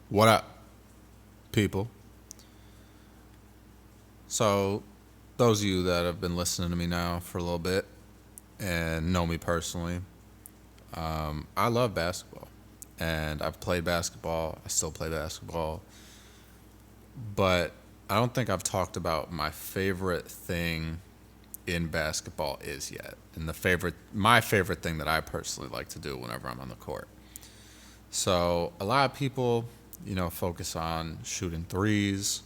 What up, people? So, those of you that have been listening to me now for a little bit and know me personally, I love basketball. And I've played basketball. I still play basketball. But I don't think I've talked about my favorite thing in basketball is yet. And my favorite thing that I personally like to do whenever I'm on the court. So, a lot of people, focus on shooting threes,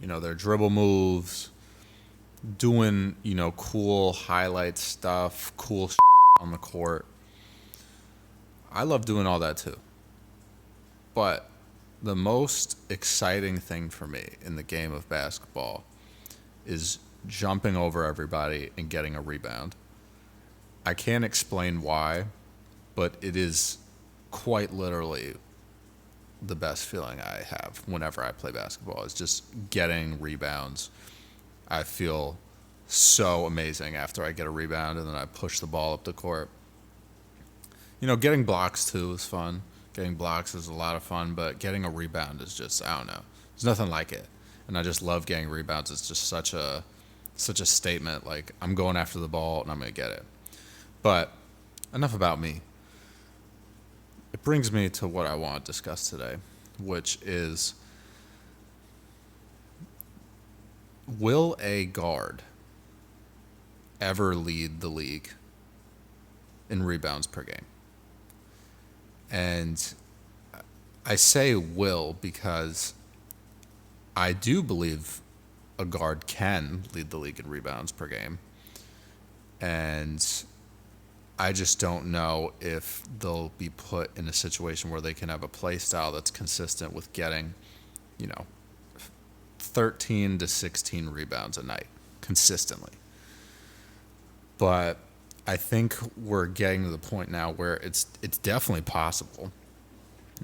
their dribble moves, doing, cool highlight stuff, cool on the court. I love doing all that too. But the most exciting thing for me in the game of basketball is jumping over everybody and getting a rebound. I can't explain why, but it is quite literally the best feeling I have whenever I play basketball is just getting rebounds. I feel so amazing after I get a rebound and then I push the ball up the court. Getting blocks too is fun. Getting blocks is a lot of fun, but getting a rebound is just, I don't know. There's nothing like it. And I just love getting rebounds. It's just such a statement. Like, I'm going after the ball and I'm going to get it. But enough about me. It brings me to what I want to discuss today, which is, will a guard ever lead the league in rebounds per game? And I say will because I do believe a guard can lead the league in rebounds per game. And I just don't know if they'll be put in a situation where they can have a play style that's consistent with getting, 13 to 16 rebounds a night consistently. But I think we're getting to the point now where it's definitely possible.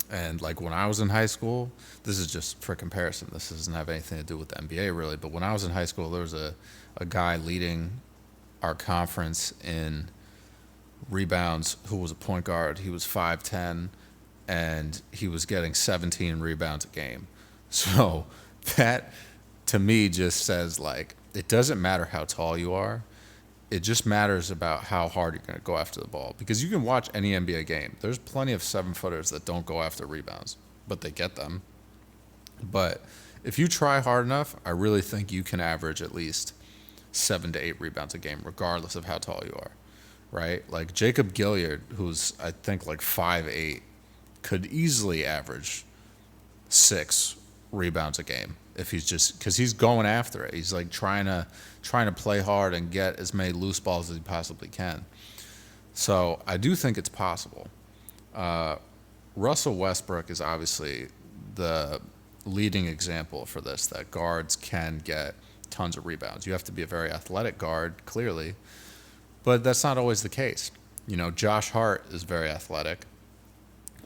And like when I was in high school, this is just for comparison. This doesn't have anything to do with the NBA really. But when I was in high school, there was a guy leading our conference in rebounds who was a point guard. He was 5'10", and he was getting 17 rebounds a game. So that to me just says like it doesn't matter how tall you are. It just matters about how hard you're going to go after the ball. Because you can watch any NBA game. There's plenty of 7-footers that don't go after rebounds, but they get them. But if you try hard enough, I really think you can average at least 7 to 8 rebounds a game, regardless of how tall you are, right? Like Jacob Gilliard, who's I think like 5'8", could easily average 6 rebounds a game if he's just because he's going after it. He's like trying to play hard and get as many loose balls as he possibly can. So I do think it's possible. Russell Westbrook is obviously the leading example for this, that guards can get tons of rebounds. You have to be a very athletic guard, clearly, but that's not always the case. Josh Hart is very athletic,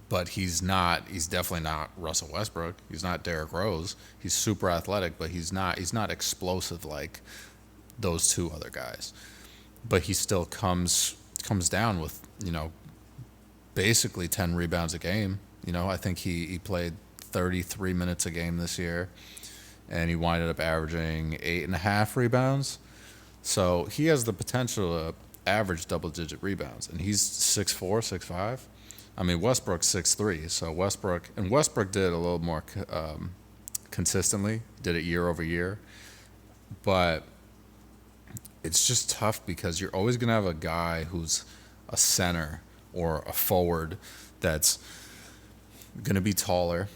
but he's definitely not Russell Westbrook. He's not Derrick Rose. He's super athletic, but he's not explosive like those two other guys. But he still comes down with, basically 10 rebounds a game. I think he played 33 minutes a game this year, and he winded up averaging 8.5 rebounds. So he has the potential to average double-digit rebounds, and he's 6'4", 6'5". I mean, Westbrook's 6'3", so Westbrook did a little more consistently, did it year over year. But it's just tough because you're always going to have a guy who's a center or a forward that's going to be taller,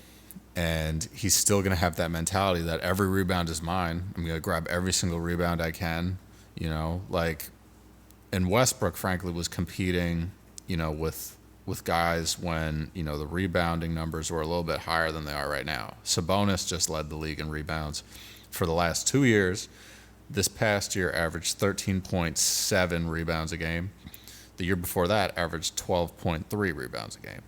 and he's still going to have that mentality that every rebound is mine. I'm going to grab every single rebound I can, and Westbrook, frankly, was competing, with guys when, the rebounding numbers were a little bit higher than they are right now. Sabonis just led the league in rebounds for the last 2 years. This past year averaged 13.7 rebounds a game. The year before that averaged 12.3 rebounds a game.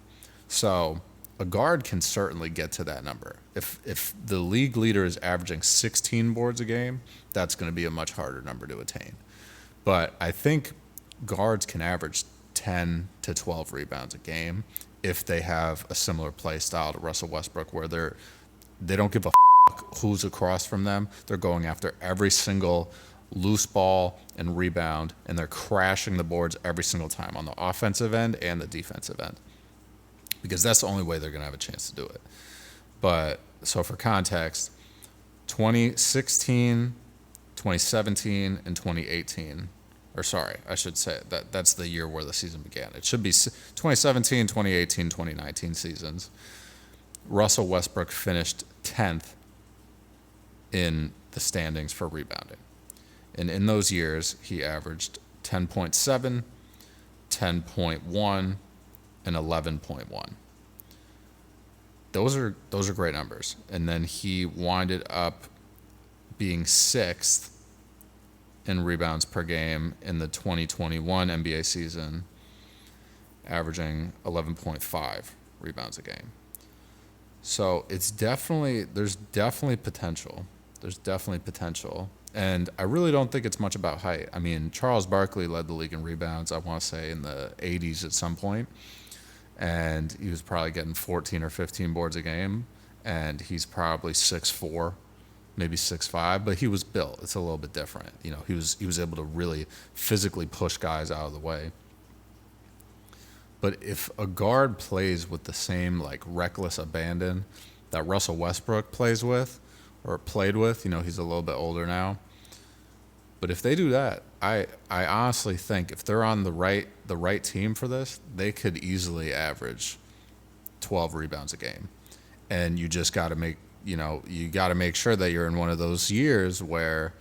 So a guard can certainly get to that number. If the league leader is averaging 16 boards a game, that's going to be a much harder number to attain. But I think guards can average 10 to 12 rebounds a game if they have a similar play style to Russell Westbrook, where they don't give a who's across from them. They're going after every single loose ball and rebound, and they're crashing the boards every single time on the offensive end and the defensive end, because that's the only way they're going to have a chance to do it. But so for context, 2016, 2017, and 2018, or sorry, I should say that's the year where the season began. It should be 2017, 2018, 2019 seasons. Russell Westbrook finished 10th in the standings for rebounding. And in those years, he averaged 10.7, 10.1, and 11.1. Those are great numbers. And then he winded up being 6th in rebounds per game in the 2021 NBA season, averaging 11.5 rebounds a game. So there's definitely potential. There's definitely potential. And I really don't think it's much about height. I mean, Charles Barkley led the league in rebounds, I want to say, in the 80s at some point. And he was probably getting 14 or 15 boards a game. And he's probably 6'4", maybe 6'5", but he was built. It's a little bit different. You know, he was able to really physically push guys out of the way. But if a guard plays with the same like reckless abandon that Russell Westbrook plays with or played with, you know, he's a little bit older now. But if they do that, I honestly think if they're on the right team for this, they could easily average 12 rebounds a game. And you just got to make sure that you're in one of those years where,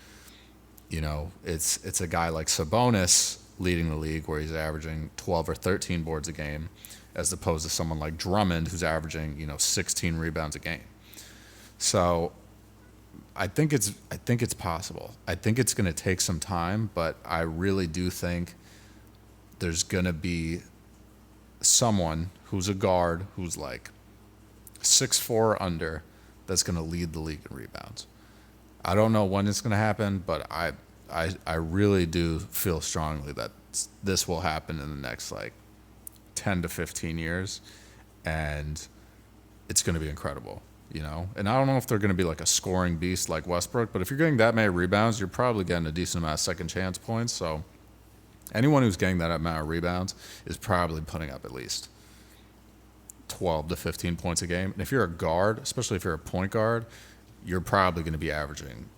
you know, it's a guy like Sabonis leading the league where he's averaging 12 or 13 boards a game, as opposed to someone like Drummond who's averaging, you know, 16 rebounds a game. So I think it's possible. I think it's going to take some time, but I really do think there's going to be someone who's a guard who's like 6'4" or under that's going to lead the league in rebounds. I don't know when it's going to happen, but I really do feel strongly that this will happen in the next like 10 to 15 years, and it's going to be incredible, you know? And I don't know if they're going to be like a scoring beast like Westbrook, but if you're getting that many rebounds, you're probably getting a decent amount of second chance points. So anyone who's getting that amount of rebounds is probably putting up at least 12 to 15 points a game. And if you're a guard, especially if you're a point guard, you're probably going to be averaging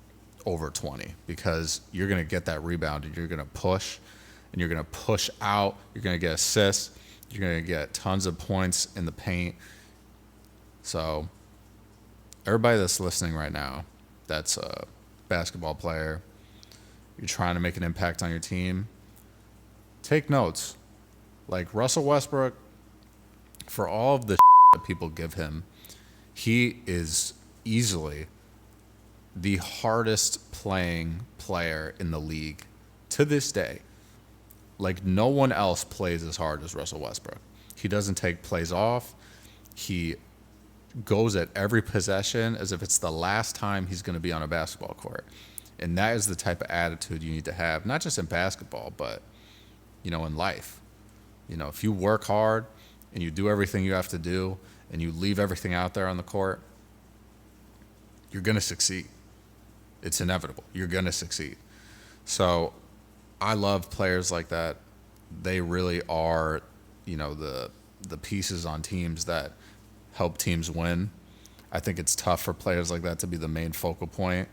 over 20, because you're going to get that rebound and you're going to push and you're going to push out. You're going to get assists. You're going to get tons of points in the paint. So everybody that's listening right now, that's a basketball player, you're trying to make an impact on your team, take notes. Like Russell Westbrook, for all of the that people give him, he is easily the hardest playing player in the league to this day. Like, no one else plays as hard as Russell Westbrook. He doesn't take plays off. He goes at every possession as if it's the last time he's going to be on a basketball court. And that is the type of attitude you need to have, not just in basketball, but, you know, in life. You know, if you work hard and you do everything you have to do and you leave everything out there on the court, you're going to succeed. It's inevitable. You're going to succeed. So I love players like that. They really are, you know, the pieces on teams that help teams win. I think it's tough for players like that to be the main focal point,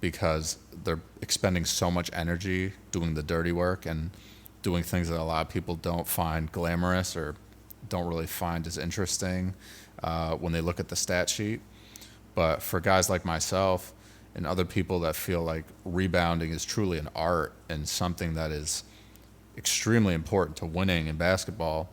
because they're expending so much energy doing the dirty work and doing things that a lot of people don't find glamorous or don't really find as interesting when they look at the stat sheet. But for guys like myself and other people that feel like rebounding is truly an art and something that is extremely important to winning in basketball,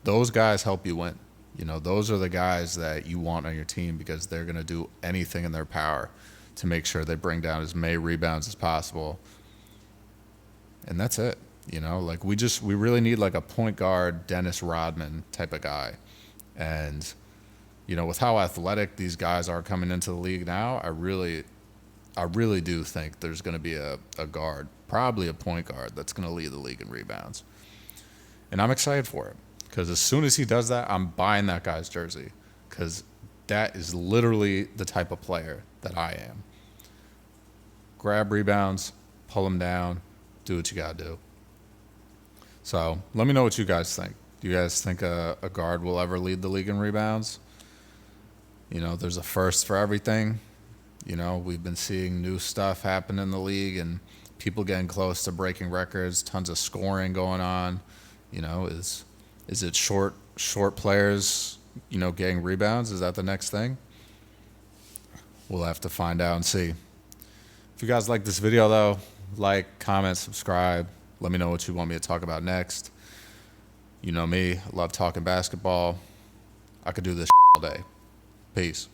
those guys help you win. You know, those are the guys that you want on your team, because they're going to do anything in their power to make sure they bring down as many rebounds as possible. And that's it. You know, like we really need like a point guard, Dennis Rodman type of guy. And, you know, with how athletic these guys are coming into the league now, I really do think there's going to be a guard, probably a point guard, that's going to lead the league in rebounds. And I'm excited for it, Because as soon as he does that, I'm buying that guy's jersey. Because that is literally the type of player that I am. Grab rebounds, pull them down, do what you got to do. So let me know what you guys think. Do you guys think a guard will ever lead the league in rebounds? You know, there's a first for everything. You know, we've been seeing new stuff happen in the league and people getting close to breaking records, tons of scoring going on. You know, is it short players, you know, getting rebounds? Is that the next thing? We'll have to find out and see. If you guys like this video, though, like, comment, subscribe. Let me know what you want me to talk about next. You know me, I love talking basketball. I could do this all day. Peace.